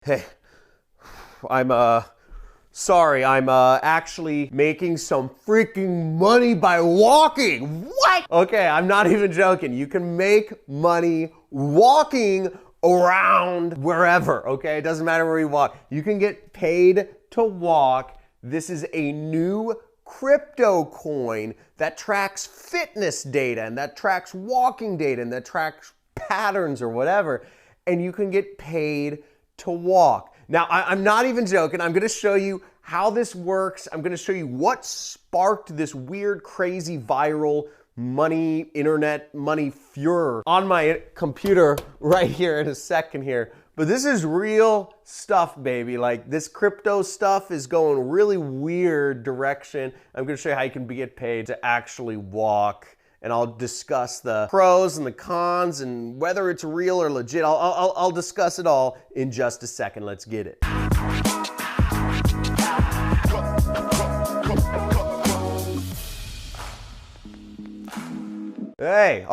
Hey, I'm sorry, I'm actually making some freaking money by walking. What? Okay, I'm not even joking. You can make money walking around wherever, okay? It doesn't matter where you walk. You can get paid to walk. This is a new crypto coin that tracks fitness data and that tracks walking data and that tracks patterns or whatever, and you can get paid to walk. Now, I'm not even joking. I'm gonna show you how this works. I'm gonna show you what sparked this weird, crazy, viral internet money furor on my computer right here in a second here. But this is real stuff, baby. Like, this crypto stuff is going really weird direction. I'm gonna show you how you can get paid to actually walk. And I'll discuss the pros and the cons and whether it's real or legit. I'll discuss it all in just a second. Let's get it. Hey,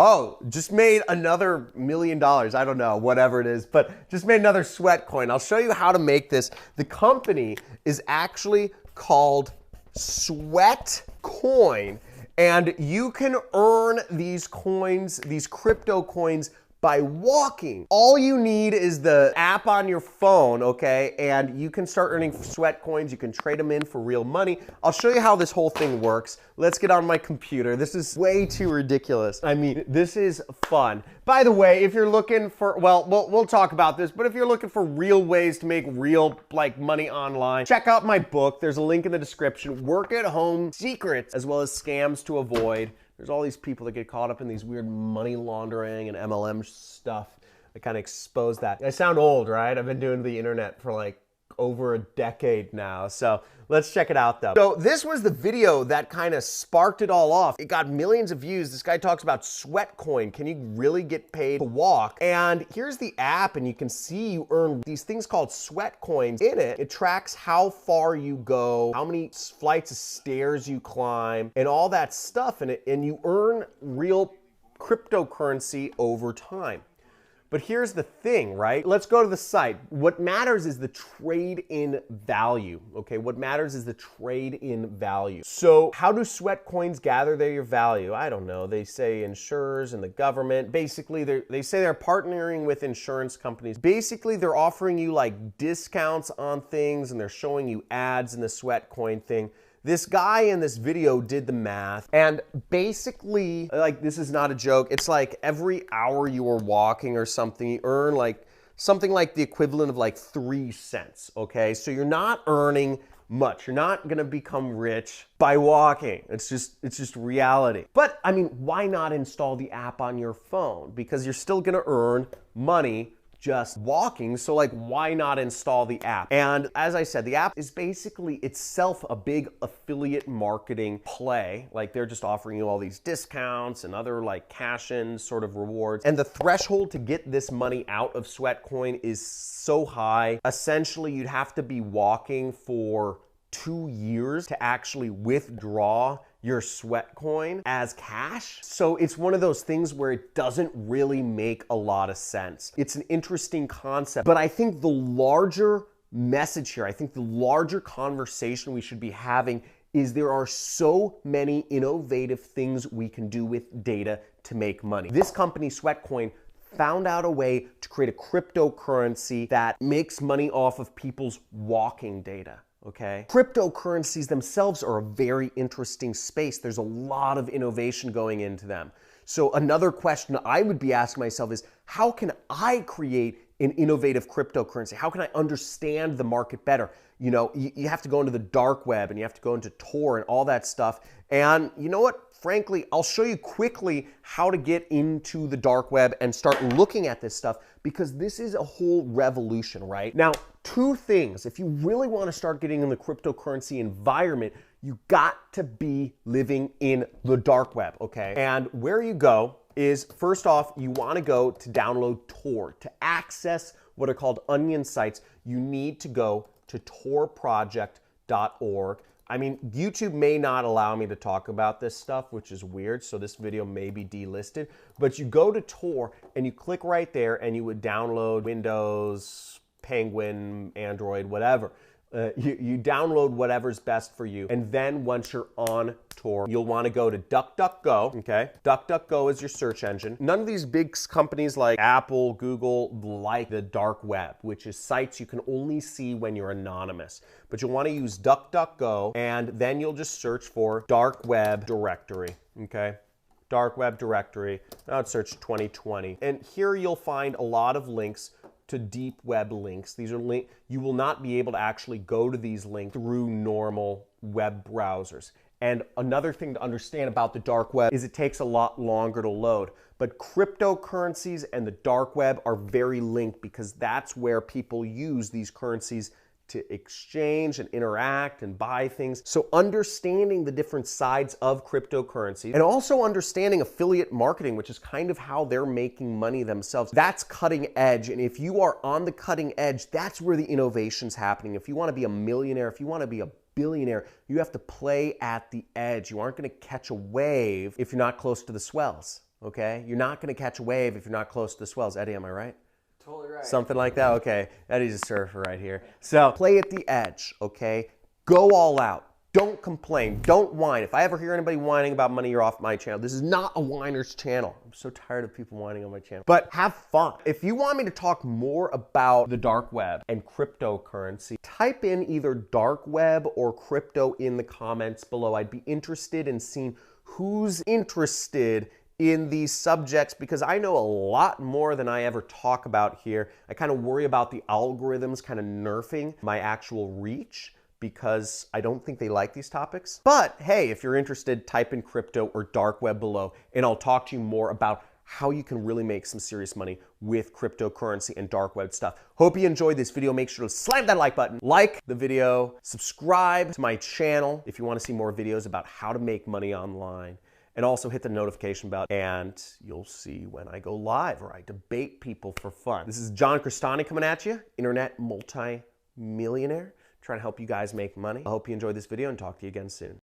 just made another $1 million. I don't know, whatever it is, but just made another sweat coin. I'll show you how to make this. The company is actually called Sweat Coin. And you can earn these coins, these crypto coins, by walking. All you need is the app on your phone, okay? And you can start earning sweat coins. You can trade them in for real money. I'll show you how this whole thing works. Let's get on my computer. This is way too ridiculous. I mean, this is fun. By the way, if you're looking for, well, we'll talk about this, but if you're looking for real ways to make real, like, money online, check out my book. There's a link in the description. Work at home secrets, as well as scams to avoid. There's all these people that get caught up in these weird money laundering and MLM stuff. I kind of expose that. I sound old, right? I've been doing the internet for like over a decade now. So let's check it out though. So this was the video that kind of sparked it all off. It got millions of views. This guy talks about Sweat Coin. Can you really get paid to walk? And here's the app, and you can see you earn these things called Sweat Coins. In it, it tracks how far you go, how many flights of stairs you climb, and all that stuff in it, and you earn real cryptocurrency over time. But here's the thing, right? Let's go to the site. What matters is the trade in value, okay? What matters is the trade in value. So how do sweat coins gather their value? I don't know. They say insurers and the government. Basically, they say they're partnering with insurance companies. Basically, they're offering you like discounts on things, and they're showing you ads in the sweat coin thing. This guy in this video did the math, and basically, like, this is not a joke, it's like every hour you are walking or something, you earn like something like the equivalent of like 3 cents, okay? So you're not earning much. You're not gonna become rich by walking. It's just reality. But I mean, why not install the app on your phone? Because you're still gonna earn money just walking, so like, why not install the app? And as I said, the app is basically itself a big affiliate marketing play. Like, they're just offering you all these discounts and other like cash-in sort of rewards. And the threshold to get this money out of Sweat Coin is so high. Essentially, you'd have to be walking for 2 years to actually withdraw your sweat coin as cash. So it's one of those things where it doesn't really make a lot of sense. It's an interesting concept, but I think the larger message here, I think the larger conversation we should be having is there are so many innovative things we can do with data to make money. This company, Sweat Coin, found out a way to create a cryptocurrency that makes money off of people's walking data. Okay. Cryptocurrencies themselves are a very interesting space. There's a lot of innovation going into them. So another question I would be asking myself is, how can I create an innovative cryptocurrency? How can I understand the market better? You know, you have to go into the dark web, and you have to go into Tor and all that stuff. And you know what? Frankly, I'll show you quickly how to get into the dark web and start looking at this stuff, because this is a whole revolution, right? Now, 2 things. If you really want to start getting in the cryptocurrency environment, you got to be living in the dark web, okay? And where you go is, first off, you want to go to download Tor. To access what are called onion sites, you need to go to torproject.org. I mean, YouTube may not allow me to talk about this stuff, which is weird, so this video may be delisted, but you go to Tor and you click right there and you would download Windows Penguin, Android, whatever. You download whatever's best for you. And then once you're on Tor, you'll want to go to DuckDuckGo, okay? DuckDuckGo is your search engine. None of these big companies like Apple, Google, like the dark web, which is sites you can only see when you're anonymous. But you'll want to use DuckDuckGo, and then you'll just search for dark web directory, okay? Dark web directory. Now I'd search 2020. And here you'll find a lot of links to deep web links. These are you will not be able to actually go to these links through normal web browsers. And another thing to understand about the dark web is it takes a lot longer to load. But cryptocurrencies and the dark web are very linked because that's where people use these currencies to exchange and interact and buy things. So understanding the different sides of cryptocurrency and also understanding affiliate marketing, which is kind of how they're making money themselves, that's cutting edge. And if you are on the cutting edge, that's where the innovation's happening. If you want to be a millionaire, if you want to be a billionaire, you have to play at the edge. You aren't going to catch a wave if you're not close to the swells, okay? You're not going to catch a wave if you're not close to the swells. Eddie, am I right? Totally right. Something like that? Okay. Eddie's a surfer right here. So play at the edge, okay? Go all out. Don't complain. Don't whine. If I ever hear anybody whining about money, you're off my channel. This is not a whiner's channel. I'm so tired of people whining on my channel. But have fun. If you want me to talk more about the dark web and cryptocurrency, type in either dark web or crypto in the comments below. I'd be interested in seeing who's interested in these subjects because I know a lot more than I ever talk about here. I kind of worry about the algorithms kind of nerfing my actual reach because I don't think they like these topics. But hey, if you're interested, type in crypto or dark web below and I'll talk to you more about how you can really make some serious money with cryptocurrency and dark web stuff. Hope you enjoyed this video. Make sure to slam that like button, like the video, subscribe to my channel if you want to see more videos about how to make money online. And also hit the notification bell and you'll see when I go live or I debate people for fun. This is Johncrestani coming at you, internet multi-millionaire, trying to help you guys make money. I hope you enjoyed this video and talk to you again soon.